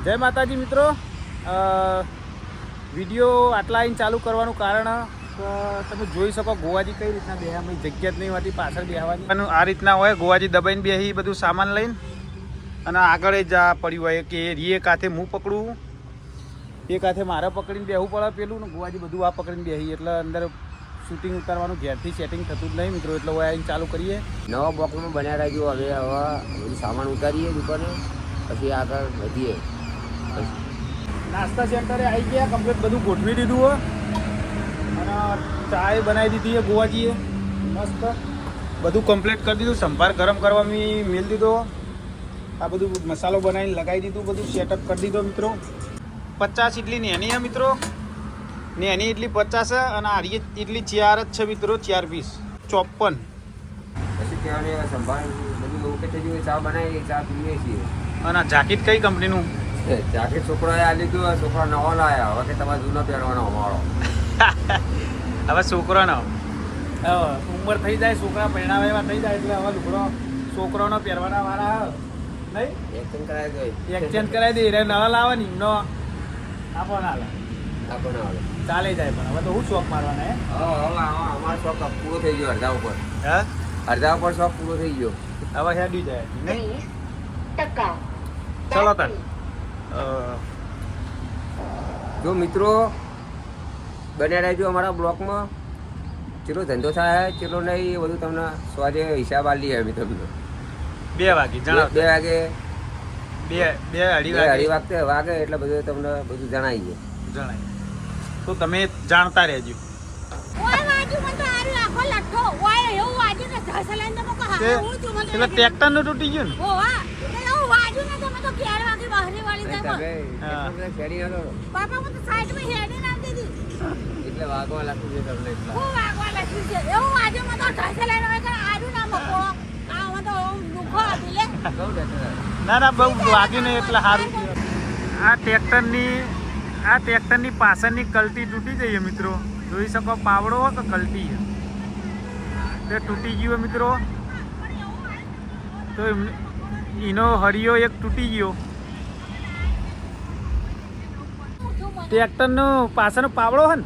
જય માતાજી મિત્રો, વિડીયો આટલા અહીં ચાલુ કરવાનું કારણ તમે જોઈ શકો ગોવાજી કઈ રીતના બેહ્યા, જગ્યા જ નહીં હોતી પાછળ બેહવાની. અને આ રીતના હોય ગોવાજી દબાઈને બેહી બધું સામાન લઈને અને આગળ જ પડ્યું હોય કે એક હાથે હું પકડું, એક હાથે મારે પકડીને બેહવું પડે પેલું ને ગોવાજી બધું આ પકડીને બેહી, એટલે અંદર શૂટિંગ ઉતારવાનું ઘેરથી સેટિંગ થતું જ નહીં મિત્રો. એટલે હવે અહીં ચાલુ કરીએ. નવા બોક્સમાં બન્યા રહેજો. હવે બધું સામાન ઉતારીએ દુકાને, પછી આગળ વધીએ. નાસ્તા સેન્ટરે આવી ગયા, કમ્પ્લીટ બધું ગોઠવી દીધું હોય અને ચાય બનાવી દીધી છે ગોવાજીએ મસ્ત, બધું કમ્પ્લીટ કરી દીધું. સંભાર ગરમ કરવા મેળ દીધો, આ બધું મસાલો બનાવીને લગાવી દીધું, બધું સેટઅપ કરી દીધો મિત્રો. 50 ઇડલી નેની છે મિત્રો, નેની ઇડલી 50 અને આરી ઇડલી 4 જ છે મિત્રો, 4 પીસ 54. પછી ત્યાં સંભાળ બધું ઓકે થઈ ગયું, ચા બનાવી ચા પીએ છીએ. અને જાકીટ કઈ કંપનીનું? જાકેટ છોકરાએ આ લીધું, છોકરા નવો લાયા. હવે કે તમારે જૂનો પહેરવાનો અમારો. હવે છોકરાનો ઉંમર થઈ જાય, છોકરા પહેણાવે એવા થઈ જાય એટલે હવે લુગડો છોકરાનો પહેરવાના વાળા નહીં, એક્સચેન્જ કરાવી દો. એક્સચેન્જ કરાવી દે. એને નવા લાવે ને એમનો આપો ના લે ચાલે જાય. પણ હવે તો હું શોખ મારવાના હે. હવે અમારો શોખ પૂરો થઈ ગયો. અડધા ઉપર હા, અડધા ઉપર શોખ પૂરો થઈ ગયો. હવે હેડી જાય નહીં. ચલો તાર જો મિત્રો બન્યા રહેજો અમારા બ્લોકમાં. ચેટલો ધંધો થાય ચેટલો નહીં એ બધું તમને સ્વાદે હિસાબ આલી અમે તમને 2 વાગે જણાવ. 2 વાગે 2-2:30 વાગે એટલે બધું તમને બધું જણાવીએ. જણાય તો તમે જાણતા રહેજો. એટલે ટ્રેક્ટર નું તૂટી ગયું એટલે વાગવા લાગતું છે તમને. ના બહુ વાગ્યું નહીં એટલે સારું. આ ટ્રેક્ટરની પાછળની કલટી તૂટી ગઈ છે મિત્રો, જોઈ શકો. પાવડો હોય કે કલટી તે તૂટી ગયો મિત્રો. તો એનો હરિયો એક તૂટી ગયો. ટ્રેક્ટરનો પાછળનો પાવડો હોય ને,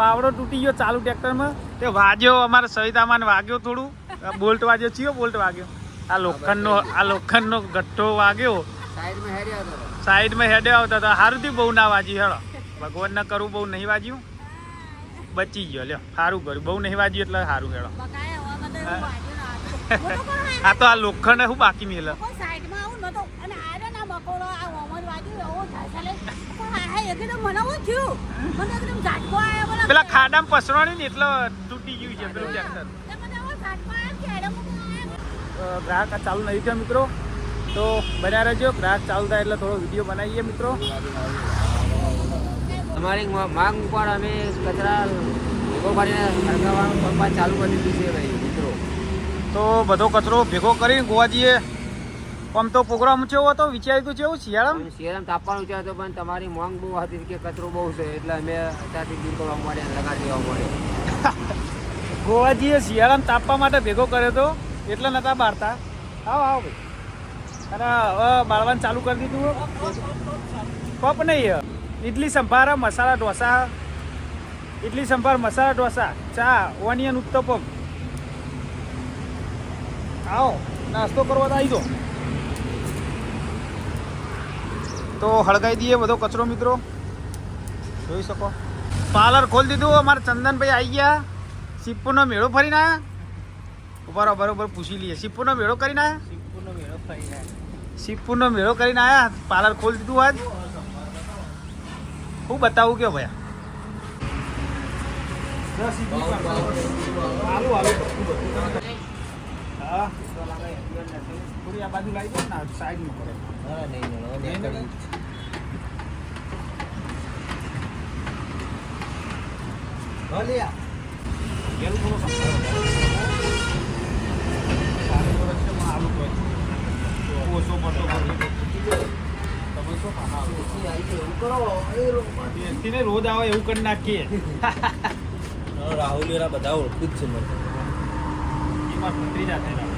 પાવડો તૂટી ગયો ચાલુ ટ્રેક્ટરમાં. તે વાગ્યો અમારે સવિતામાં વાગ્યો, થોડું બોલ્ટ વાગ્યો. ચિયો બોલ્ટ વાગ્યો? આ લોખંડનો ગઠ્ઠો વાગ્યો. સાઈડમાં હેડે આવતા હતા. સારું થયું બહુ ના વાગ્યું. હેડો ભગવાન ના કરવું, બહુ નહીં વાગ્યું, બચી ગયો. લ્યો સારું કર્યું, બહુ નહીં વાગ્યું એટલે સારું. હેડો આ તો આ લોખંડ શું બાકી મેલે. પેલા ખાડામાં પસરવાની ને એટલે તૂટી ગયું છે પેલું ટ્રેક્ટર. ગ્રાહક ચાલુ નહીં થયો મિત્રો, તો બન્યા રહેજો. ગ્રાહક ચાલુ થાય એટલે થોડો વિડીયો બનાવીએ મિત્રો. તમારી માંગ ઉપર અમે કચરા ભેગો કરીને હળગાવવાનું ચાલુ કરી દીધું છે ભાઈ મિત્રો. તો બધો કચરો ભેગો કરીને ગોવાજીએ આમ તો પ્રોગ્રામ કેવો હતો વિચાર્યું હતું કેવું શિયાળામાં તાપવાનું છે તો પણ તમારી માંગ બહુ હતી કે કચરો બહુ છે એટલે અમે અત્યારથી દૂર કરવા મળે લગાડી દેવા મળે. ગોવાજીએ શિયાળામાં તાપવા માટે ભેગો કર્યો હતો એટલે નતા બાળતા. આવો ભાઈ. અને હવે બાળવાનું ચાલુ કરી દીધું. પપ નહીં, ઇડલી સંભાર મસાલા ઢોસા, ઇડલી સંભાર મસાલા ઢોસા, ચા, ઓનિયન ઉત્તપમ. આવો નાસ્તો કરવા તો આવી દો. તો હળગાઈ દઈએ બધો કચરો મિત્રો, જોઈ શકો. પાર્લર ખોલી દીધું. અમારે ચંદનભાઈ આવી ગયા. સિપ્પુનો મેળો ફરીને આવ્યા. બરોબર પૂછી લઈએ. સિપ્પુનો મેળો કરીને આવ્યા. સિપ્પુનો મેળો કરીને આવ્યા. પાર્લર ખોલી દીધું આજ. હું બતાવું કે ભાઈ થોડી આ બાજુ લાવી દો ને, સાઈડમાં કરે. રોજ આવે એવું કરી નાખીએ. રાહુલ બધા ઓળખું જ છે મને. એમાં ભત્રીજા થયેલા.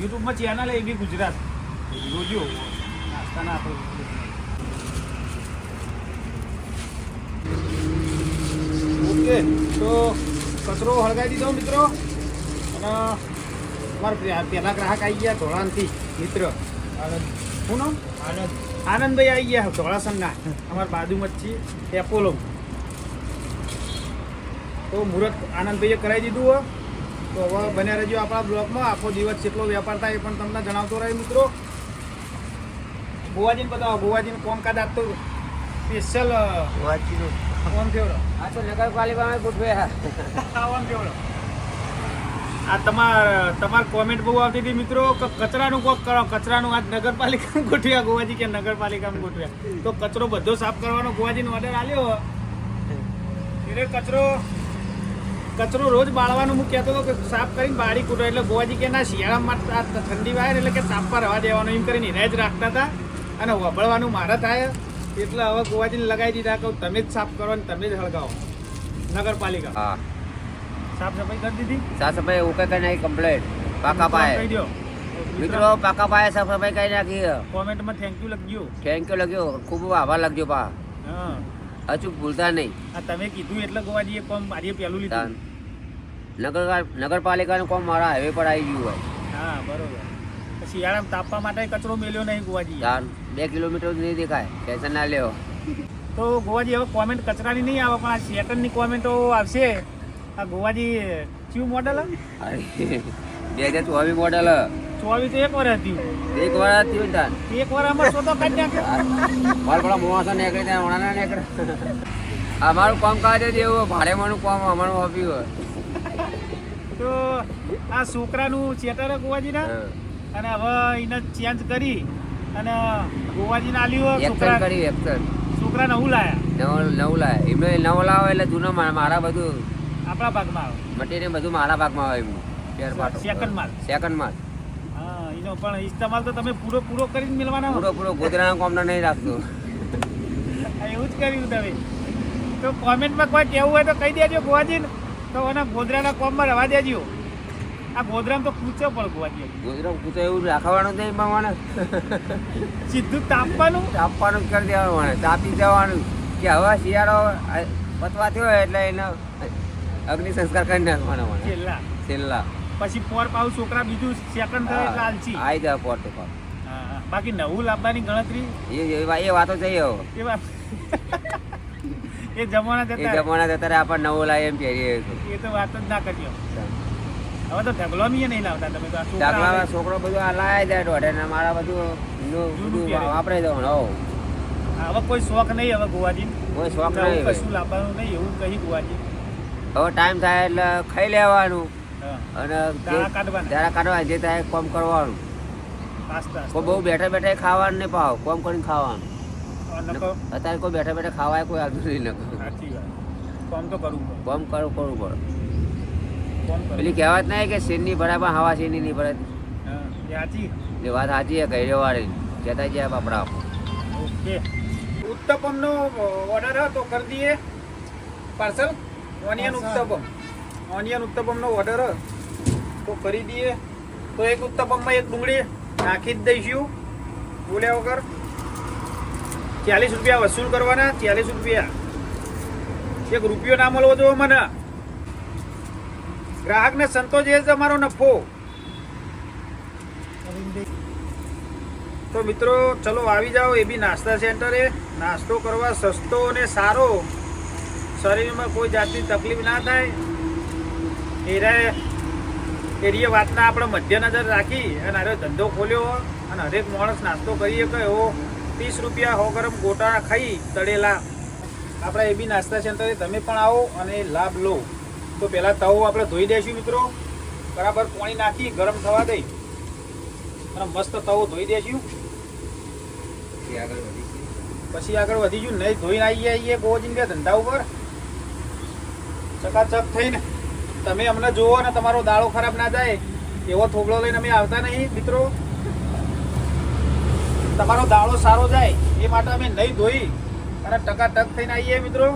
યુટ્યુબમાં ચેનલ એ બી ગુજરાત જોજો નાસ્તાના આપણે. ઓકે તો કચરો હળગાવી દીધો મિત્રો. અને અમારા પહેલા ગ્રાહક આવી ગયા ધોળાનથી મિત્ર શું નામ આનંદભાઈ આવી ગયા ધોળાસનના અમારા બાજુમાં જ છીએ એપોલો. તો મુહૂર્ત આનંદભાઈએ કરાવી દીધું હોય તો હવે બન્યા રહેજો આપણા બ્લોગમાં. આખો દિવસ કેટલો વેપાર થાય એ પણ તમને જણાવતો રહે મિત્રો. ગોવાજીને બતાવો ગોવાજીને કોમકાજ આપતો સ્પેશિયલ કોણ ફેવડો આ તો નગરપાલિકામાં ગોઠવ્યા. કોણ ફેવડો આ તમાર કોમેન્ટ બહુ આવતી હતી મિત્રો કે કચરાનું કોક કરો કચરાનું. આજ નગરપાલિકામાં ગોઠવ્યા ગોવાજી કે નગરપાલિકામાં ગોઠવ્યા. તો કચરો બધો સાફ કરવાનો ગોવાજીનો ઓર્ડર આલ્યો એટલે કચરો રોજ બાળવાનું હું કહેતો હતો કે સાફ કરીને બાળી કૂટો. એટલે ગોવાજી કે ના શિયાળામાં આ ઠંડી વાય એટલે કે તાપવા રહેવા દેવાનું એમ કરીને એને જ રાખતા હતા. અને વભળવાનું મારા થાય એટલે હવે ગોવાજીને લગાવી દીધા કે તમે જ સાફ કરો ને તમે જ હળગાવો. નગરપાલિકા હા સાફ સફાઈ કરી દીધી. સાફ સફાઈ ઓકે કરી નાખી કમ્પ્લીટ. પાકા પાયે કહી દો મિત્રો પાકા પાયે સાફ સફાઈ કરી નાખી. કોમેન્ટમાં થેન્ક યુ લખજો. થેન્ક યુ લખ્યો. ખૂબ આભાર લખજો પા. હા અચૂક ભૂલતા નહીં. આ તમે કીધું એટલે ગોવાજીએ કોમ આજે પહેલું લીધું. નગરપાલિકાનું કોમ મારા હાઈવે પર આવી ગયું હોય. હા બરોબર. શિયાળામાં તાપવા માટે કચરો મેલ્યો નહીં ગોવાજી. 2 કિલોમીટર નહીં દેખાય. ટેન્શન ના લેવો. તો ગોવાજી હવે કોમેન્ટ કચરાની નહીં આવે પણ આ સેકન્ડની કોમેન્ટો આવશે. આ ગોવાજી કયું મોડલ 2024 મોડલ 24 તો એક વાર હતી. એક વાર થયું તાન એક વાર અમારે શોધો કાઢી નાખ્યો. મારા પેલા મોસા નીકળી જાય ઓણા ના નીકળે. અમારું કામ કાજ જ એવું ભાડેમાંનું કામ અમારું હોબી હોય. તો આ છોકરાનું ચેટર ગોવાજીના અને હવે એને ચેન્જ કરી અને ગોવાજીને આલ્યું એક્શન કરી એક્શન. છોકરા નવું લાયા. નવું લાવે એમને નવો લાવો એટલે જૂનો મારા બધું આપણા ભાગમાં આવે મટીરિયલ બધું મારા ભાગમાં આવે એમનું. સેકન્ડ માલ. સેકન્ડ માલ. હા એનો પણ ઇસ્તેમાલ તો તમે પૂરો કરીને મેળવાના હો. પૂરો ગોદરાના કામનો નહીં રાખતો. એવું જ કર્યું તમે. તો કોમેન્ટમાં કોઈ કહેવું હોય તો કહી દેજો ગોવાજીને તો એના ગોદરાના કોમમાં રહેવા દેજો. આ ગોદરામાં તો કૂચો પણ ગોવાજી ગોદરા કૂચો એવું રાખવાનું નહીં મામાને. સીધું તાપવાનું તાપવાનું જ કરી દેવાનું મને. તાપી જવાનું કે હવે શિયાળો પતવા થયો એટલે એને અગ્નિ સંસ્કાર કરી નાખવાનો મને છેલ્લા. પછી પોર પાઉ છોકરા બીજું સેકન્ડ થાય એટલે આલસી આવી જાય પોર તો પાવ. બાકી નવું લાવવાની ગણતરી એ વાતો થઈ હવે. એ જમાના જતા આપણે નવું લાવીએ એમ કહીએ. એ તો વાત જ ના કરીએ. હવે તો ઢગલો બી નહીં લાવતા તમે તો. ઢગલા છોકરો બધું આ લાવી જાય દોઢે ને મારા બધું વાપરે જવાનું. હવે કોઈ શોખ નહીં હવે ગોવાજી. કોઈ શોખ નહીં કશું લાવવાનું નહીં એવું કહી ગોવાજી. હવે ટાઈમ થાય એટલે ખાઈ લેવાનું અને દાડા કાઢવા જે થાય કોમ કરવાનું. કોઈ બહુ બેઠા ખાવાનું નહીં પાવ કોમ કરીને ખાવાનું. અત્યારે કોઈ બેઠા ખાવાય કોઈ આવતું નહીં. કોમ તો કરવું કોમ કરવું પડે. પેલી કહેવત નહીં કે શેરની બરાબર હવા શેરની નહીં ભરે. એ વાત સાચી છે. કહી વાળી જતા જાય બાપડા. ઓકે ઉત્તપમનો ઓર્ડર હતો કરી દઈએ પાર્સલ. ઓનિયન ઉત્તપમનો ઓર્ડર તો કરી દઈએ. તો એક ઉત્તપમમાં એક ડુંગળી નાખી જ દઈશું બોલ્યા વગર. 40 રૂપિયા વસૂલ કરવાના. 40 રૂપિયા. 1 રૂપિયો ના મળવો જોઈએ મને. ગ્રાહકને સંતોષ એ જ અમારો નફો. તો મિત્રો ચલો આવી જાઓ એ બી નાસ્તા સેન્ટરે. નાસ્તો કરવા સસ્તો અને સારો. શરીરમાં કોઈ જાતની તકલીફ ના થાય એરિયા વાતના આપણે મધ્યનજર રાખી અને હવે ધંધો ખોલ્યો અને હરેક માણસ નાસ્તો કરીએ કે એવો 30 રૂપિયા 100 ગરમ ગોટા ખાઈ તળેલા આપણા એ બી નાસ્તા સેન્ટરે તમે પણ આવો અને લાભ લો. તો પહેલાં તવો આપણે ધોઈ દઈશું મિત્રો. બરાબર પાણી નાખી ગરમ થવા દઈ અને મસ્ત તવો ધોઈ દઈશું. પછી આગળ વધીશું. નહીં ધોઈને આવીએ ગોવાજીને ધંધા ઉપર ચકાચક થઈને. તમે અમને જુઓ ને તમારો દાળો ખરાબ ના જાય એવો થોબડો લઈને અમે આવતા નહીં મિત્રો. તમારો દાળો સારો જાય એ માટે અમે નહીં ધોઈ અને ટકાટક થઈને આવીએ મિત્રો.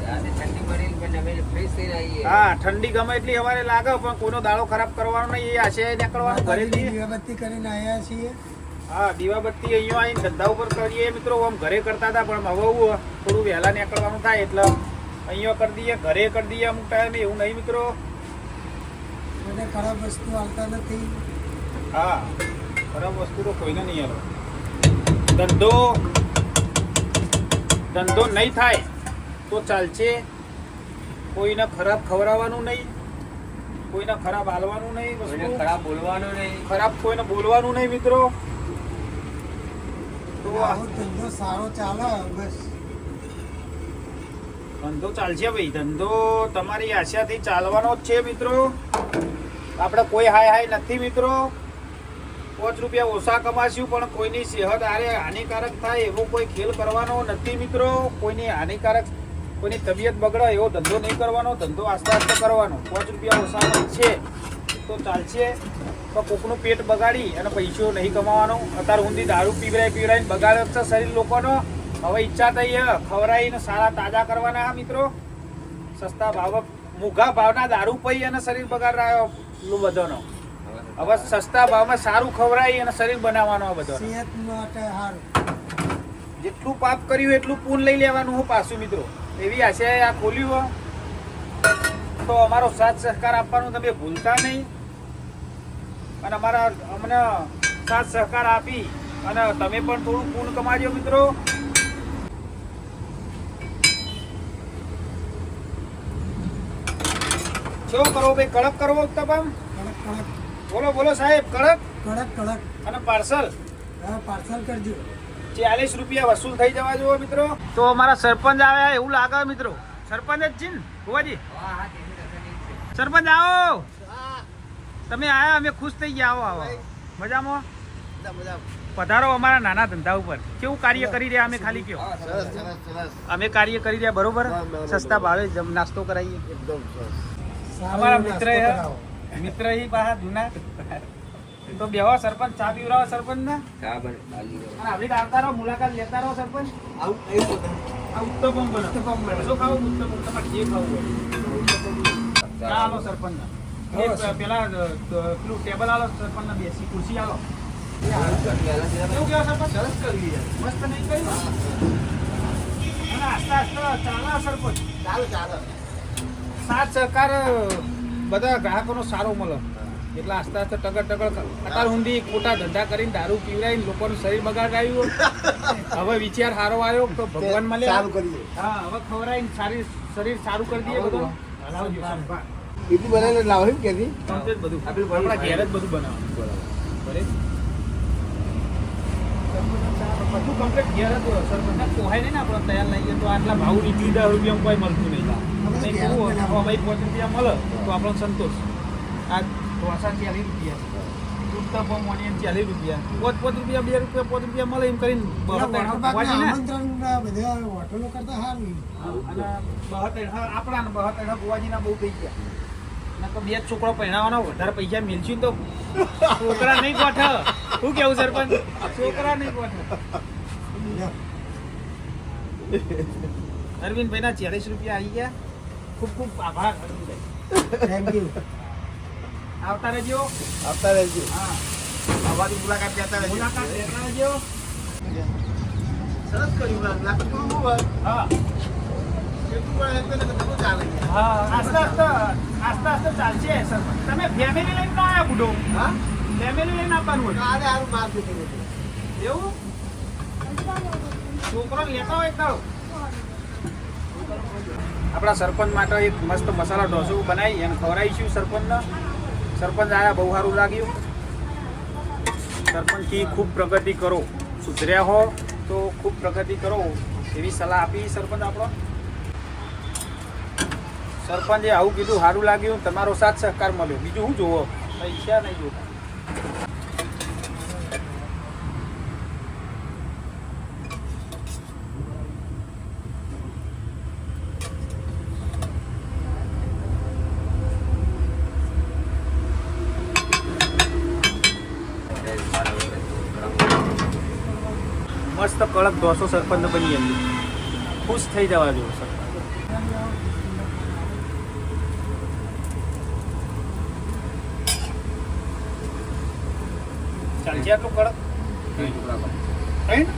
ઠંડી પડી કરીને અમે ફ્રેશ થઈને આવીએ. હા ઠંડી ગમે એટલી અમારે લાગે પણ કોઈનો દાડો ખરાબ કરવાનો નહીં, એ આશે નીકળવાનું ઘરેથી. દીવાબત્તી કરીને આવ્યા છીએ. હા દીવાબત્તી અહીંયા આવીને ધંધા ઉપર કરીએ મિત્રો. આમ ઘરે કરતા હતા પણ હવે થોડું વહેલા નીકળવાનું થાય એટલે અહીંયા કરી દઈએ, ઘરે કરી દઈએ અમુક ટાઈમે. એવું નહીં મિત્રો. મને ખરાબ વસ્તુ આવતા નથી. હા ખરાબ વસ્તુ તો કોઈને નહીં આવે. ધંધો નહીં થાય તો ચાલશે. કોઈને ખરાબ ખવડાવવાનું નહીં, કોઈને ખરાબ હાલવાનું નહીં, કોઈને વસ્તુ ખરાબ બોલવાનું નહીં. ખરાબ કોઈને બોલવાનું નહીં મિત્રો. તો આવો ધંધો સારો ચાલે બસ. ધંધો ચાલશે ભાઈ. ધંધો તમારી આશાથી ચાલવાનો જ છે મિત્રો. આપણે કોઈ હાય નથી મિત્રો. 5 રૂપિયા ઓછા કમાશું પણ કોઈની સેહત આરે હાનિકારક થાય એવો કોઈ ખેલ કરવાનો નથી મિત્રો. કોઈની હાનિકારક, કોઈની તબિયત બગડે એવો ધંધો નહીં કરવાનો. ધંધો આસ્તે આસ્તે કરવાનો. 5 રૂપિયા ઓછા છે તો ચાલશે પણ કોકનું પેટ બગાડી અને પૈસો નહીં કમાવાનો. અત્યારે ઊંધી દારૂ પીવડાવીને બગાડે છે શરીર લોકોનો. હવે ઈચ્છા થઈ ખવડાવીને સારા તાજા કરવાના હા મિત્રો. સસ્તા ભાવ, મોંઘા ભાવના દારૂ પી અને શરીર બગાડ રહ્યો બધાનો. હવે સસ્તા ભાવમાં સારું ખવડાવી અને શરીર બનાવવાનો આ બધો. સેહત માટે સારું. જેટલું પાપ કર્યું એટલું પૂન લઈ લેવાનું હું પાછું મિત્રો. એવી આશા આ ખોલ્યું હો. તો અમારો સાથ સહકાર આપવાનું તમે ભૂલતા નહીં. અને અમને સાથ સહકાર આપી અને તમે પણ થોડું પૂન કમાજો મિત્રો. શું કરો ભાઈ? કડક કરવો તમામ? કડક કડક બોલો સાહેબ. કડક કડક કડક. અને પાર્સલ હા પાર્સલ કરજો. 40 રૂપિયા વસૂલ થઈ જવા જો મિત્રો. તો અમારા સરપંચ આવ્યા એવું લાગે મિત્રો. સરપંચ જ છે ને ભુવાજી? સરપંચ આવો. તમે આયા, અમે ખુશ થઈ ગયા. આવો મજામાં પધારો અમારા નાના ધંધા ઉપર. કેવું કાર્ય કરી રહ્યા અમે? ખાલી કયો અમે કાર્ય કરી રહ્યા બરોબર. સસ્તા ભાવે નાસ્તો કરાવીએ. અમારા મિત્ર હી બહાર જૂના. તો બેહો સરપંચ, ચા પીવરાવો સરપંચ ને. અને આવી આવતા રહો, મુલાકાત લેતા રહો સરપંચ. આ ઉત્તપમ બને. શું ખાવું? ઉત્તપમ. તમારે જે ખાવું હોય. ચા આલો સરપંચ ને. પેલા પેલું ટેબલ આલો સરપંચ ને. બેસી ખુરશી આલો. કેવું કેવા સરપંચ? સરસ કરી મસ્ત નહીં કરી. અને આસ્તે આસ્તે ચાલે સરપંચ. ચાલો. સાથ સહકાર બધા ગ્રાહકોનો સારો મળે એટલે આસ્તે આસ્તે ટગર અત્યાર સુધી ખોટા ધંધા કરીને દારૂ પીવડાવીને લોકોનું શરીર બગાડાયું. હવે વિચાર સારો આવ્યો તો ભગવાન મળ્યા. હા હવે ખવડાવીને સારી શરીર સારું કરી દઈએ બધું. એટલું બનાવીને લાવો એમ કે બધું આપણા ઘેર જ બધું બનાવવાનું. બરાબર બધું કમ્પ્લીટ ઘેર જ સરપંચ પોહાય નહીં ને આપણે તૈયાર લઈએ તો આટલા ભાવ નીકળી 10 રૂપિયા કોઈ મળતું નહીં. નહીં કહું 5 રૂપિયા મળે તો આપણો સંતોષ. આ ઢોસા 40 રૂપિયા, ઉત્તપમ ઓનિયન 40 રૂપિયા, 5 રૂપિયા 2 રૂપિયા 5 રૂપિયા મળે એમ કરીને બધા હોટલો કરતા સારું. અને 72 આપણા 72 ગોવાજીના બહુ થઈ ગયા. તો 2 છોકરો પહેણાવવાનો વધારે પૈસા મેળશું તો છોકરા નહીં ગોઠે. શું કેવું સરપંચ? છોકરા નહીં ગોઠે. અરવિંદભાઈ ના 40 રૂપિયા આવી ગયા. ખૂબ ખૂબ આભાર અરવિંદભાઈ. Thank you. આવતા રહેજો. હા આવવાની મુલાકાત લેતા મુલાકાત લેતા રહેજો. સરસ કર્યું. હા હા આસ્તે આસ્તે ચાલશે સરપંચ. તમે ફેમિલી લઈને ના આવ્યા બુડો? હા ફેમિલી લઈને આવવાનું હોય. એવું છોકરો લેતા હોય તારો. આપણા સરપંચ માટે એક મસ્ત મસાલા ઢોસો બનાવી અને ખવડાવીશું સરપંચને. સરપંચ આયા બહુ સારું લાગ્યું. સરપંચથી ખૂબ પ્રગતિ કરો. સુધર્યા હો તો ખૂબ પ્રગતિ કરો એવી સલાહ આપી સરપંચ આપણો. સરપંચે આવું કીધું સારું લાગ્યું. તમારો સાથ સહકાર મળ્યો. બીજું શું જોવો? પૈસા નહીં જોતા. મસ્ત કડક ઢોસો સરપંચ બની એમ ખુશ થઈ જવા જેવો સરપંચ. ચાલશે આટલું કડક? ત્રણ ટુકડા કરો. ત્રણ?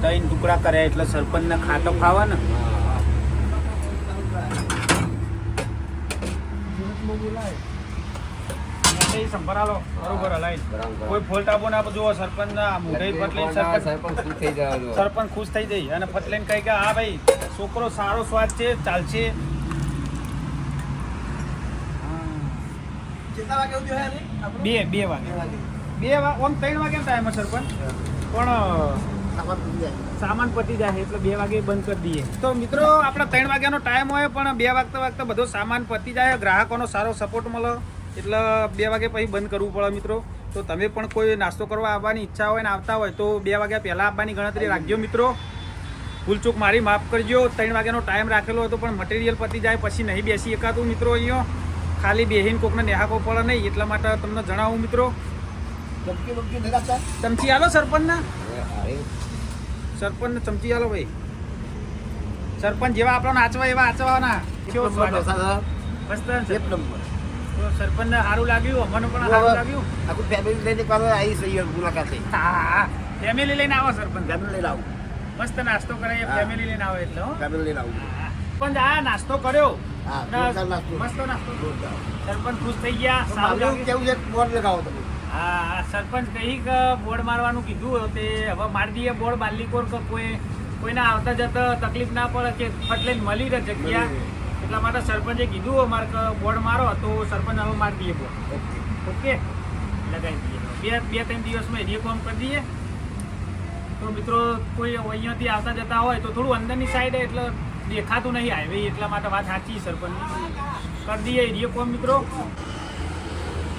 ત્રણ ટુકડા કર્યા એટલે સરપંચને ખાટો ખાવા ને. હા. સુરતમાં બોલાય. સંભળાલો બરોબર હલાઈ. બરાબર. કોઈ ફોલ્ટ આપો ના જો સરપંચના મોઢે ફટલે સરપંચ સરપંચ ખુશ થઈ જવા દો. સરપંચ ખુશ થઈ જાય અને ફટલેન કહે કે હા ભાઈ છોકરો સારો સ્વાદ છે ચાલશે. કેટલા વાગે ઉઠ્યો હે રે? બે વાગે 3 વાગે ટાઈમ સરપંચ પણ સામાન પતી જાય એટલે 2 વાગે બંધ કરી દઈએ. તો મિત્રો આપણે 3 વાગ્યાનો ટાઈમ હોય પણ 2 વાગતા બધો સામાન પતી જાય, ગ્રાહકોનો સારો સપોર્ટ મળે એટલે 2 વાગે પછી બંધ કરવું પડે મિત્રો. તો તમે પણ કોઈ નાસ્તો કરવા આવવાની ઈચ્છા હોય ને આવતા હોય તો 2 વાગ્યા પહેલાં આવવાની ગણતરી રાખજો મિત્રો. ભૂલચૂક મારી માફ કરજો. 3 વાગ્યાનો ટાઈમ રાખેલો હતો પણ મટીરિયલ પતી જાય પછી નહીં બેસી એકાતું મિત્રો. અહીંયા ખાલી બેહીને કોકને નેહાકો પડે નહીં એટલા માટે તમને જણાવું મિત્રો. ચમચી આલો સરપંચના. સરપંચને ચમચી આલો ભાઈ. સરપંચ જેવા આપણને આચવા એવા આચવાના. કેવો સ્વાદ મસ્ત છે. તો સરપંચને સારું લાગ્યું, અમને પણ સારું લાગ્યું. આખું ફેમિલી લઈને પાછો આવી સહી મુલાકાતે. હા ફેમિલી લઈને આવો સરપંચ. ફેમિલી લઈને આવું. મસ્ત નાસ્તો કરે હા. ફેમિલી લઈને આવો એટલે હો. ફેમિલી લઈને આવું. પણ આ નાસ્તો કર્યો હા, ના, જોરદાર નાસ્તો. મસ્ત નાસ્તો. સરપંચ ખુશ થઈ ગયા. સારું મારું લાગ્યું. કેવું છે બોર્ડ લગાવો તમે. હા સરપંચ કહી કે બોર્ડ મારવાનું કીધું તે હવે મારી દઈએ બોર્ડ બાલીકોર કે કોઈને આવતા જતા તકલીફ ના પડે કે ફટલે મળી રહે જગ્યા એટલા માટે સરપંચે કીધું અમારે કે બોર્ડ મારો તો સરપંચ હવે મારી દઈએ બોર્ડ. ઓકે લગાવી દઈએ. 2-3 દિવસમાં એરિયો કામ કરી દઈએ. તો મિત્રો કોઈ અહીંયાથી આવતા જતા હોય તો થોડું અંદરની સાઈડ એટલે દેખાતું નહીં હાઈવે એટલા માટે વાત સાચી સરપંચની. કરી દઈએ એરિયો કામ મિત્રો.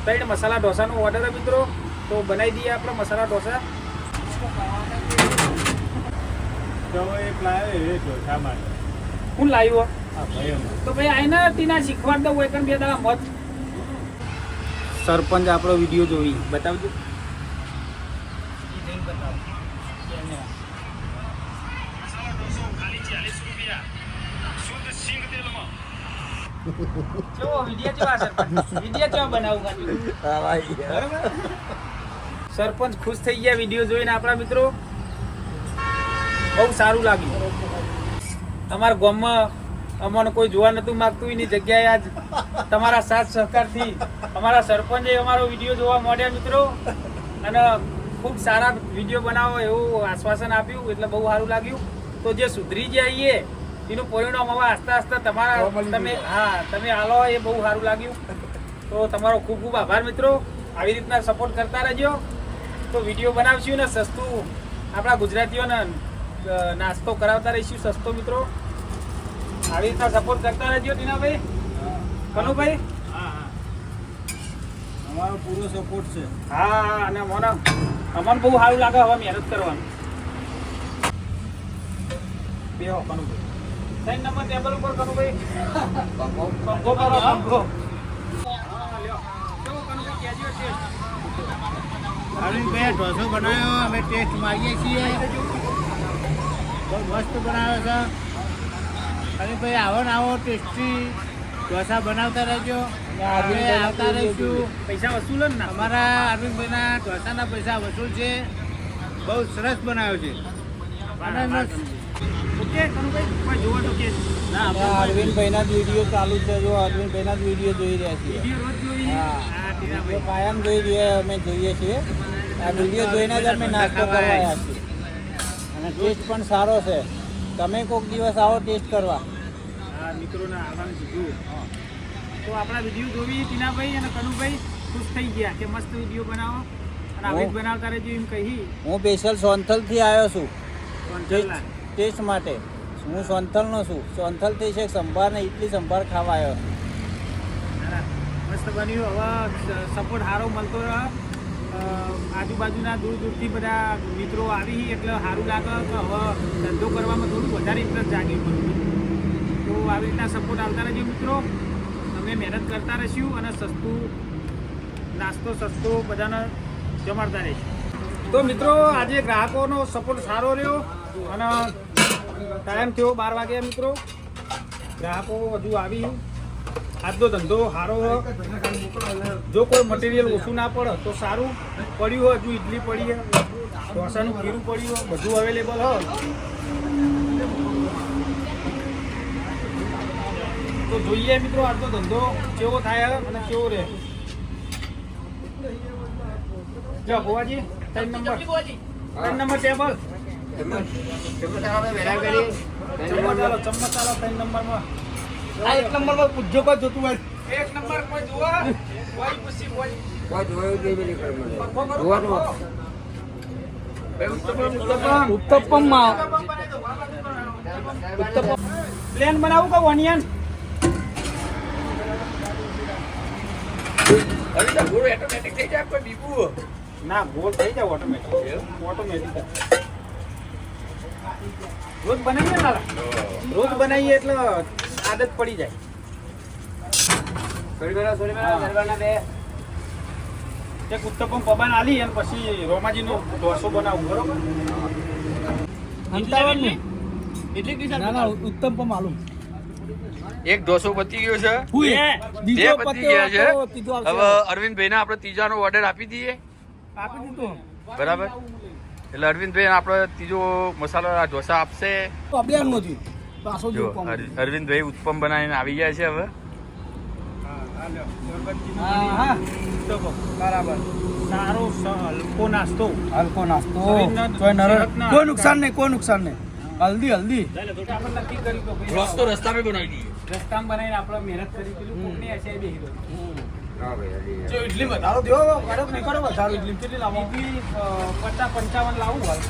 3 મસાલા ઢોસાનો ઓર્ડર મિત્રો. તો બનાવી દઈએ આપણે મસાલા ઢોસા. હું લાવ્યો તો ભાઈ આઈને તીના શીખવાડ દઉં એક 2 દાડા મત. સરપંચ આપણો વિડીયો જોઈ બતાવજો. સરપંચ ખુશ થઈ ગયા વિડીયો જોઈને આપણા મિત્રો. બહુ સારું લાગ્યું. તમારા ગામમાં અમને કોઈ જોવા નતું માંગતું એની જગ્યાએ આજ તમારા સાથ સહકારથી અમારા સરપંચે અમારો વિડીયો જોવા મળ્યા મિત્રો અને ખૂબ સારા વિડીયો બનાવો એવું આશ્વાસન આપ્યું એટલે બહુ સારું લાગ્યું. તો જે સુધરી જઈએ એનું પરિણામ હવે આસ્તા આસ્તા તમે આલો એ બહુ સારું લાગ્યું. તો તમારો ખૂબ ખૂબ આભાર મિત્રો. આવી રીતના સપોર્ટ કરતા રહેજો. તો વિડીયો બનાવશું ને સસ્તું આપણા ગુજરાતીઓને નાસ્તો કરાવતા રહીશું સસ્તો મિત્રો. આવી રીતના સપોર્ટ કરતા રહેજો ટીનાભાઈ. કનુભાઈ અમારો પૂરો સપોર્ટ છે. હા અને અમને બહુ સારું લાગે હવે મહેનત કરવાનું. બેહો કનુભાઈ. 3 નંબર ટેબલ ઉપર કનુભાઈ. પંખો કરો પંખો. હા લ્યો. કેવો કનુભાઈ કહેજો ટેસ્ટ. અરવિંદભાઈ ઢોસો બનાવ્યો, અમે ટેસ્ટ માગીએ છીએ. બહુ મસ્ત બનાવ્યો છે. અરવિંદભાઈ આવો ને આવો ટેસ્ટી ઢોસા બનાવતા રહેજો. અમે આવતા રહીશું. પૈસા વસૂલો ને ના. અમારા અરવિંદભાઈના ઢોસાના પૈસા વસૂલ છે. બહુ સરસ બનાવ્યો છે. અને ઓકે કનુભાઈ કોઈ જોવો તો કે અરવિંદભાઈના જ વિડીયો ચાલુ છે. જો અરવિંદભાઈના જ વિડીયો જોઈ રહ્યા છીએ. વિડીયો રોજ જોઈએ. હા. હા ટીનાભાઈ. કાયમ જોઈ રહ્યા અમે જોઈએ છીએ. આ વિડીયો જોઈને જ અમે નાસ્તો કરવા આવ્યા છીએ. અને ટેસ્ટ પણ સારો છે. તમે કોઈક દિવસ આવો ટેસ્ટ કરવા. હા મિત્રોને આવવાનું કીધું. તો આપણા વિડીયો જોવી ટીનાભાઈ અને કનુભાઈ ખુશ થઈ ગયા કે મસ્ત વિડીયો બનાવો અને આવી જ બનાવતા રહેજો એમ કહી હું સ્પેશિયલ સોનથલથી આવ્યો છું કોન્ટ્રોલના. ટેસ્ટ માટે. હું સોનથલનો છું. સોનથલથી છે સંભાર ને ઇડલી સંભાર ખાવા આવ્યો છું. મસ્ત બન્યું. હવે સપોર્ટ સારો મળતો રહે. આજુબાજુના દૂર દૂરથી બધા મિત્રો આવી એટલે સારું લાગે કે હવે ધંધો કરવામાં થોડું વધારે ઇન્ટરેસ્ટ જાગી પડ્યું. તો આવી રીતના સપોર્ટ આવતા રહેજો મિત્રો. અમે મહેનત કરતા રહીશું અને સસ્તું નાસ્તો સસ્તો બધાને જમાડતા રહીશું. તો મિત્રો આજે ગ્રાહકોનો સપોર્ટ સારો રહ્યો અને ટાઈમ થયો 12 વાગ્યા મિત્રો. ગ્રાહકો વધુ આવી. આજનો ધંધો સારો હોય. જો કોઈ મટીરિયલ ઓછું ના પડે તો સારું પડ્યું હોય. હજુ ઇડલી પડી હોય, ઢોસાનું ખીરું પડ્યું હોય, બધું અવેલેબલ હોય. તો જોઈએ મિત્રો આજનો ધંધો કેવો થાય અને કેવો રહે. જો ભુવાજી 3 નંબર ટેબલ ચમચ ચાલો 3 નંબરમાં. આ 1 નંબરમાં પૂછજો કોઈ જોતું હોય. 1 નંબર કોઈ જોવા કોઈ પૂછી કોઈ જોયું જ નહીં જોવાનું. ઉત્તપમ પ્લેન બનાવું કે ઓનિયન? ના ગોળ થઈ જાય ઓટોમેટિક. રોજ બનાવીએ ને રોજ બનાવીએ એટલે આદત પડી જાય. એક ઉત્તપમ પબાન આલી અને પછી રોમાજીનો ઢોસો બનાવું બરોબર. ઉત્તપમ આલુ એક ઢોસો પતી ગયો છે, બે પતી ગયા છે. હવે અરવિંદભાઈને આપણે ત્રીજાનો ઓર્ડર આપી દઈએ. આપી દીધો બરાબર. એટલે અરવિંદભાઈ આપણે ત્રીજો મસાલો ઢોસા આપશે. જો અરવિંદભાઈ ઉત્પમ બનાવીને આવી ગયા છે હવે. બરાબર. સારો હલકો નાસ્તો. કોઈ નુકસાન નહીં. હલ્દી આપણે નક્કી કરી દો રસ્તો રસ્તામાં બનાવી દઈએ. રસ્તામાં બનાવીને આપણે મહેનત કરી પેલું કોકની હશે બેહી દો. જો ઇડલી વધારો દો કડક નહીં કરો વધારો ઇડલી કેટલી લાવો? ઈડલી 50-55 લાવું હોય.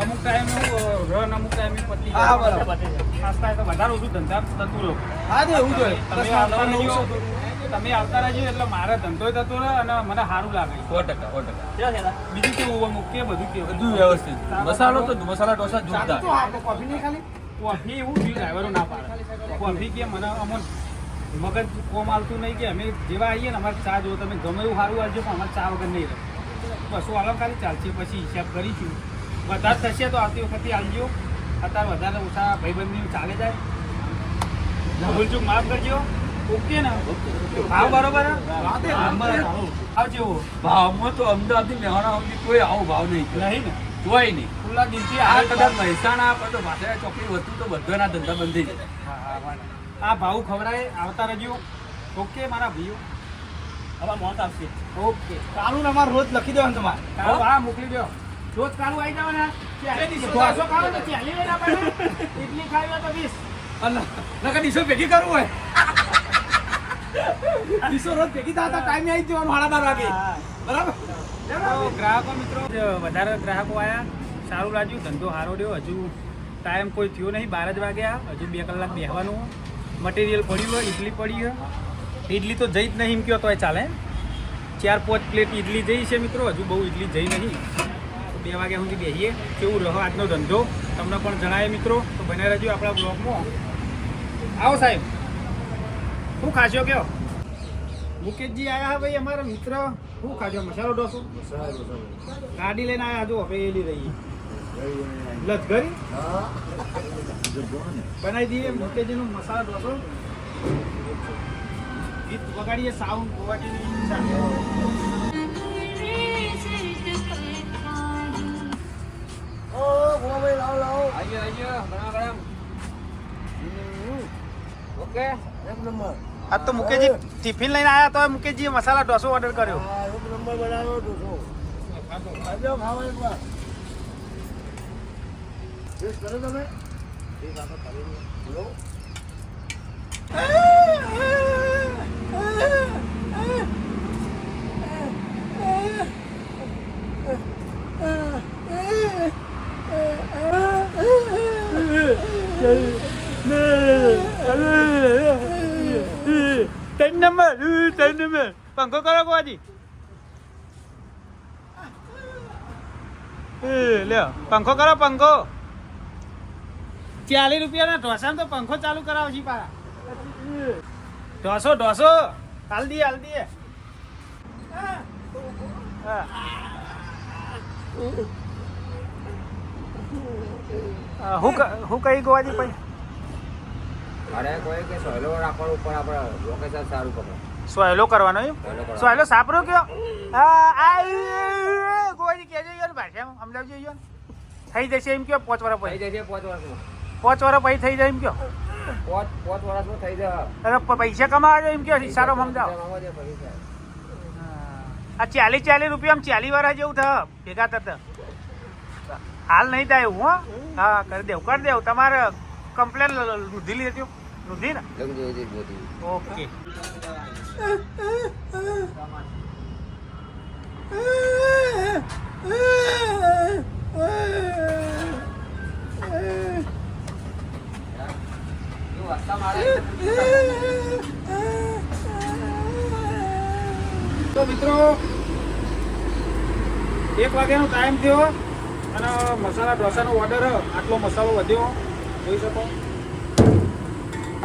અમુક ટાઈમ રન અમુક ટાઈમ પતી હા, બરાબર. નાસ્તા તો વધારે ઓછું ધંધા થતું રહો. હા તો એવું જોઈએ. તમે આવતા રહેજો એટલે મારે ધંધો થતો રહે અને મને સારું લાગે. 100%. બીજું કેવું હોય મૂકીએ બધું કેવું બધું વ્યવસ્થિત. મસાલો તો મસાલા ઢોસા જોરદાર. કોફી નહીં ખાલી કોફી એવું થયું ડ્રાઈવરો ના પાડે. કોફી કે મને અમુક મગજ કોમ આવતું નહીં કે અમે જેવા આવીએ ને અમારે ચા જો તમે ગમે એવું સારું આવજો પણ અમારે ચા વગર નહીં રહે. બસો આલમ ખાલી ચાલશે પછી હિસાબ કરીશું. વધારે થશે તો આવતી વખતે આવજો. અત્યારે વધારે ઓછા ભાઈબંધી ચાલે જાય. ભૂલચૂક માફ કરજો. ઓકે ને ભાવ બરોબર આવજો. ભાવમાં તો અમદાવાદથી મહેણા સુધી કોઈ આવો ભાવ નહીં નહીં ને જોવાય નહીં. ખુલ્લા દિલથી આ કદાચ મહેસાણા આપણે તો ભાષા ચોકડી વસ્તુ તો બધાના ધંધા બંધ થઈ જાય. આ ભાવ ખવડાય આવતા રહેજો. ઓકે મારા ભાઈઓ હવે મોત આવશે. ઓકે કાનૂન અમારે રોજ લખી દેવાનું તમારે. કાળું હા મોકલી દો. રોજ કાળું આવી જાવ ને ઢોસો ખાવ તો 40 ના પડે. ઇડલી ખાવી હોય તો 20. નકર ડીશો ભેગી કરવું હોય ડીશો રોજ ભેગી થતા ટાઈમે આવી જવાનું 12:30 વાગે. બરાબર. તો ગ્રાહકો મિત્રો વધારે ગ્રાહકો આવ્યા. સારું લાગ્યું. ધંધો સારો રહ્યો. હજુ ટાઈમ કોઈ થયો નહીં. 12 જ વાગ્યા. હજુ 2 કલાક બેસવાનું. મટીરિયલ પડ્યું હોય. ઇડલી પડી હોય. ઇડલી તો જઈ જ નહીં એમ કહો તો ચાલે. 4-5 પ્લેટ ઇડલી જઈ છે મિત્રો. હજુ બહુ ઇડલી જઈ નહીં. 2 વાગ્યા સુધી બેસીએ. કેવું રહ્યો આજનો ધંધો તમને પણ જણાવે મિત્રો. તો બને રહેજો આપણા બ્લોગમાં. આવો સાહેબ શું ખાશો કયો? મુકેશજી આયા ભાઈ અમારા મિત્ર. શું ખાજો? મસાલો ઢોસો ગાડી લઈને આવ્યા. જો હવેલી રહી લજગરી બનાવી દઈએ. મુકેશજીનો મસાલા ઢોસો ગીત વગાડીએ. સાઉન્ડ ઓકે આ તો મુકેશજી ટિફિન લઈને આવ્યા તો મુકેશજીએ મસાલા ઢોસો ઓર્ડર કર્યો. એક નંબર બનાવ્યો ઢોસો. ખાજો ખાવા એકવાર. ટેસ્ટ કરો તમે. ટેસ્ટ આપણે કરી લો. ત્રણ નંબર પંખો કરો કોજી. લ્યો પંખો કરો પંખો. 40 રૂપિયાના ઢોસા તો પંખો ચાલુ કરાવો છી પાછા. ઢોસો હાલ દઈએ. હું કઈ ગોવાજી પછી અરે કોઈ કે સહેલો રાખવાનું ઉપર આપણે લોકેશન સારું પકડે સોયલો કરવાનો એમ સહેલો કરવાનો. સોયલો સાપરો કયો ગોવાજી કહેજો યાર ભાષામાં સમજાવજો યાર થઈ જશે એમ કયો 5 વર્ષ થઈ પછી જશે 5 વર્ષમાં 5 વર્ષ પછી થઈ જાય એમ કયો 5 વર્ષમાં થઈ જાય અરે પૈસા કમાવા જાય એમ કયો ઈશારો સમજાવો આ 40 રૂપિયા 40 વાર જેવું થાય ભેગા થતા હાલ નહીં થાય એવું હો હા કરી દેવું તમારે કમ્પ્લેન નોંધી લેજો નોંધી ને ઓકે તો મિત્રો 1 વાગ્યાનો ટાઈમ થયો અને મસાલા ઢોસાનો ઓર્ડર આટલો મસાલો વધ્યો જોઈ શકો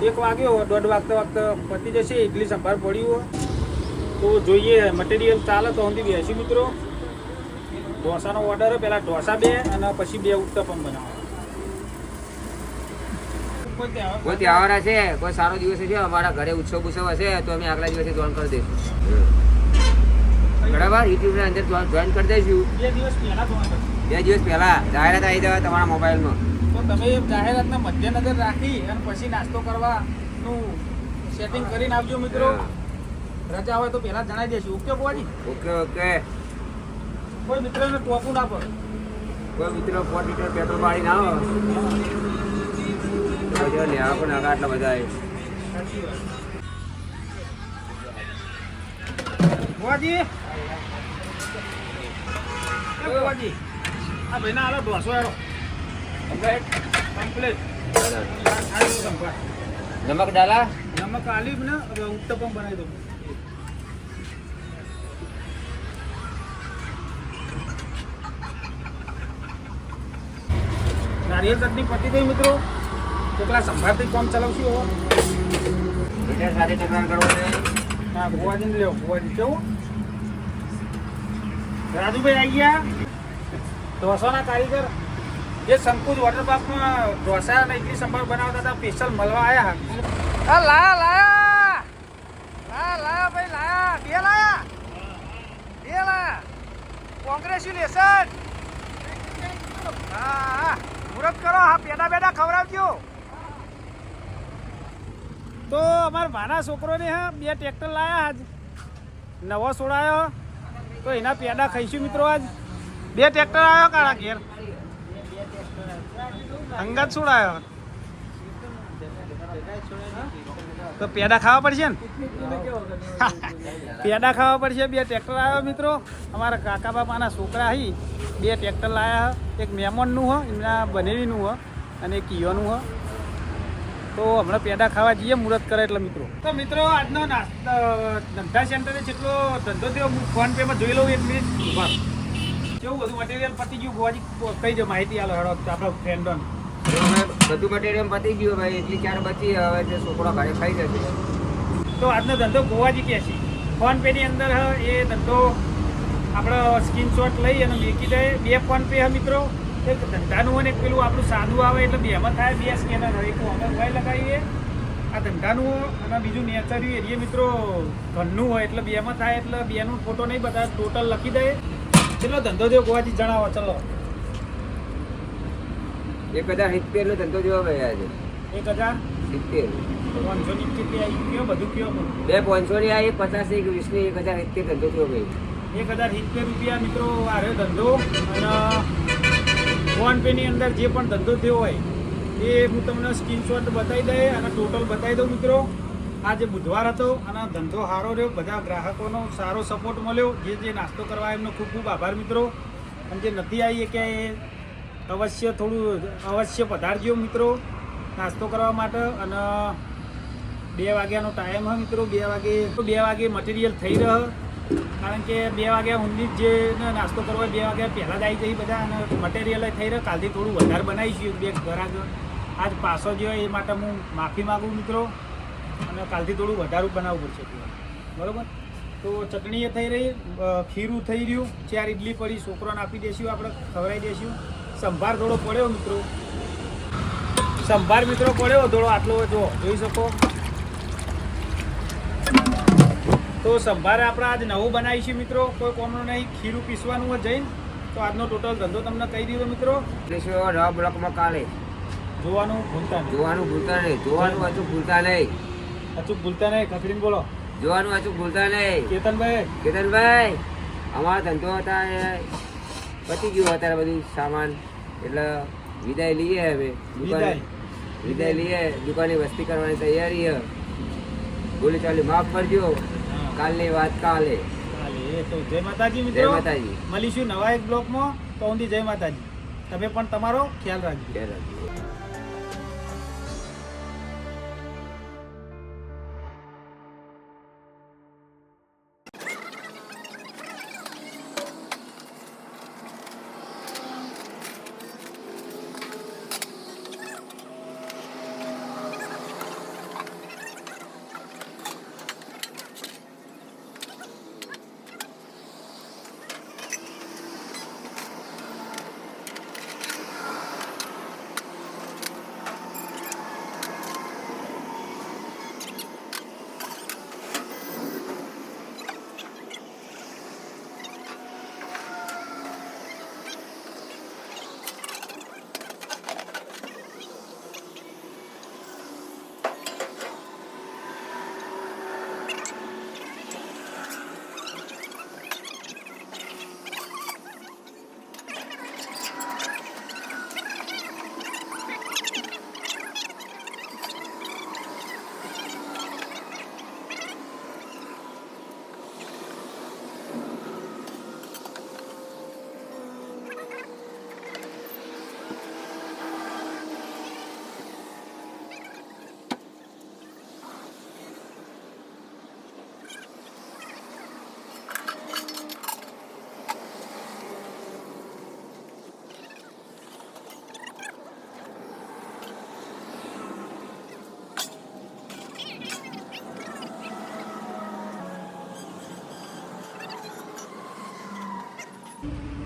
1 વાગ્યો 1:30 વાગતા પતી જશે ઇડલી સંભાર પડ્યું તો જોઈએ મટીરિયલ ચાલે તો સુધી બેસી મિત્રો ઢોસાનો ઓર્ડર પહેલા ઢોસા 2 અને પછી 2 ઉત્તપમ બનાવો કોઈ તહેવાર હશે કોઈ સારો દિવસ છે અમારા ઘરે ઉત્સવ હશે તો અમે આગલા દિવસે જોઈન કરી દઈશું બરાબર યુટ્યુબ ની અંદર જોઈન કરી દઈશું 2 દિવસ પહેલા જોવા 2 દિવસ પહેલા જાહેરાત આવી જાય તમારા મોબાઈલમાં તો તમે જાહેરાતના મધ્યનજર રાખી અને પછી નાસ્તો કરવાનું સેટિંગ કરીને આવજો મિત્રો રજા હોય તો પહેલા જણાવી દેશું ઓકે બોવાજી ઓકે ઓકે કોઈ મિત્રને ટોપું ના પડે કોઈ મિત્રો 4 લીટર પેટ્રોલ પાડી ના આવો તો પછી લેવા પણ આગળ આટલા બધા આવે બોવાજી બોવાજી આ ભાઈના હાલો ઢોસો યારો કમ્પ્લીટ નમક ડાલા નમક આલી ને હવે ઉત્તપમ બનાવી દો નારિયેળ ચટણી પતી ગઈ મિત્રો કેટલા સંભાળથી કામ ચલાવશું હવે મીઠા સાથે ટકરાણ કરવો છે હા ભુવાજીને લેવો ભુવાજી કેવું રાજુભાઈ આવી ગયા ઢોસાના કારીગર જે સંકુચ વોટર પાર્કમાં ઢોસા અને ઇડલી સંભાર બનાવતા હતા સ્પેશિયલ મળવા આવ્યા લાયા ભાઈ લાયા બે લાયા કોંગ્રેચ્યુલેશન હા મુહૂર્ત કરો હા પેડા ખવડાવજો તો અમારા ભાના છોકરોને હા 2 ટ્રેક્ટર લાયા આજ નવો છોડાયો તો એના પેડા ખાઈશું મિત્રો આજ 2 ટ્રેક્ટર આવ્યો કાળા ઘેર અંગત છોડાયો તો પેડા ખાવા પડશે ને પેડા ખાવા પડશે 2 ટ્રેક્ટર આવ્યો મિત્રો અમારા કાકા બાપાના છોકરા અહીં 2 ટ્રેક્ટર લાયા એક મહેમાનનું હ એમના બનેવીનું હ અને એક ઈયોનું હ તો હમણાં પેડા ખાવા જઈએ મુહૂર્ત કરે એટલે મિત્રો તો મિત્રો આજનો ધંધા સેન્ટરે જેટલો ધંધો થયો હું ફોન પેમાં જોઈ લઉં 1 મિનિટ ઉભા કેવું બધું મટીરિયલ પતી ગયું ગોવાજી કઈ દો માહિતી આલો હેડો આપણા ફ્રેન્ડોને બધું મટીરિયલ પતી ગયું ભાઈ એટલી ચાર બચી હવે જે છોકરો ઘરે ખાઈ જશે તો આજનો ધંધો ગોવાજી કહે છે ફોન પેની અંદર એ ધંધો આપણે સ્ક્રીનશોટ લઈ અને મૂકી દઈએ 2 ફોન પે મિત્રો એક ધંધાનું હોય ને એક પેલું આપણું સાદું આવે એટલે બેમાં થાય 2 સ્કેનર હોય એક અમે ભાઈ લગાવીએ આ ધંધાનું અને બીજું નેચરલી એરિયા મિત્રો ઘરનું હોય એટલે બેમાં થાય એટલે બેનું ફોટો નહીં બધા ટોટલ લખી દઈએ કેટલો ધંધો થયો ગોવાજી જણાવો ચલો 1070 નો ધંધો જોવા ભાઈ આજે 1070 590 કયો બધું કયો 2 500 ની આવી 50 ની 20 ની 1070 ધંધો જોવા ભાઈ 1070 રૂપિયા મિત્રો આ રહ્યો ધંધો અને ફોન પે ની અંદર જે પણ ધંધો થયો હોય એ હું તમને સ્ક્રીનશોટ બતાવી દઈએ અને ટોટલ બતાવી દઉં મિત્રો આજે બુધવાર હતો અને ધંધો સારો રહ્યો બધા ગ્રાહકોનો સારો સપોર્ટ મળ્યો જે નાસ્તો કરવા એમનો ખૂબ ખૂબ આભાર મિત્રો અને જે નથી આવી કે અવશ્ય પધારજો મિત્રો નાસ્તો કરવા માટે અને 2 વાગ્યાનો ટાઈમ હોય મિત્રો 2 વાગે મટીરિયલ થઈ રહ્યો કારણ કે 2 વાગ્યા સુધી જે નાસ્તો કરવો હોય 2 વાગ્યા પહેલાં જ આવી જઈએ બધા અને મટીરિયલ થઈ રહ્યો કાલથી થોડું વધારે બનાવીશું 2 ગ્રાહક આજ પાસો જે હોય એ માટે હું માફી માગું મિત્રો અને કાલથી થોડું વધારે બનાવવું પડશે બરાબર તો ચટણી થઈ રહી, ખીરું થઈ રહ્યું, 4 ઇડલી પડી, છોકરાને આપી દઈશું, આપણે ખવડાવી દઈશું. સંભાર થોડો પડ્યો મિત્રો, સંભાર મિત્રો પડ્યો થોડો, આટલો જો જોઈ શકો. તો સંભાર આપણે આજ નવું બનાવીશું મિત્રો, કોઈ કોમનો નહીં. ખીરું પીસવાનું હોય જઈને, તો આજનો ટોટલ ધંધો તમને કહી દીધો મિત્રો. નવા બ્લોકમાં કાલે જોવાનું ભૂલતા નહીં, જોવાનું ભૂલતા નહીં, જોવાનું અચૂક ભૂલતા નહીં, અચૂક ભૂલતા નહીં. ખખડીને બોલો જોવાનું અચૂક ભૂલતા નહીં. કેતનભાઈ. કેતનભાઈ, અમારો ધંધો હતા એ પતી ગયું અત્યારે બધું સામાન, એટલે વિદાય લઈએ હવે. વિદાય લઈએ, દુકાને વસ્તી કરવાની તૈયારી છે. બોલી ચાલી માફ કરજો, કાલની વાત કાલે. તો જય માતાજી જય મિત્રો, માતાજી. મળીશું નવા એક બ્લોકમાં. તો ઊંધી જય માતાજી. તમે પણ તમારો ખ્યાલ રાખજો. જય રામ.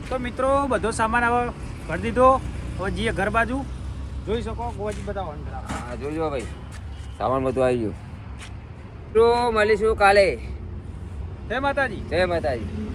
તો મિત્રો બધો સામાન હવે ભરી દીધો. હવે જઈએ ઘર બાજુ. જોઈ શકો ગોવાજી બતાવો. હા જોજો ભાઈ, સામાન બધું આવી ગયું. તો મળીશું કાલે. જય માતાજી. જય માતાજી.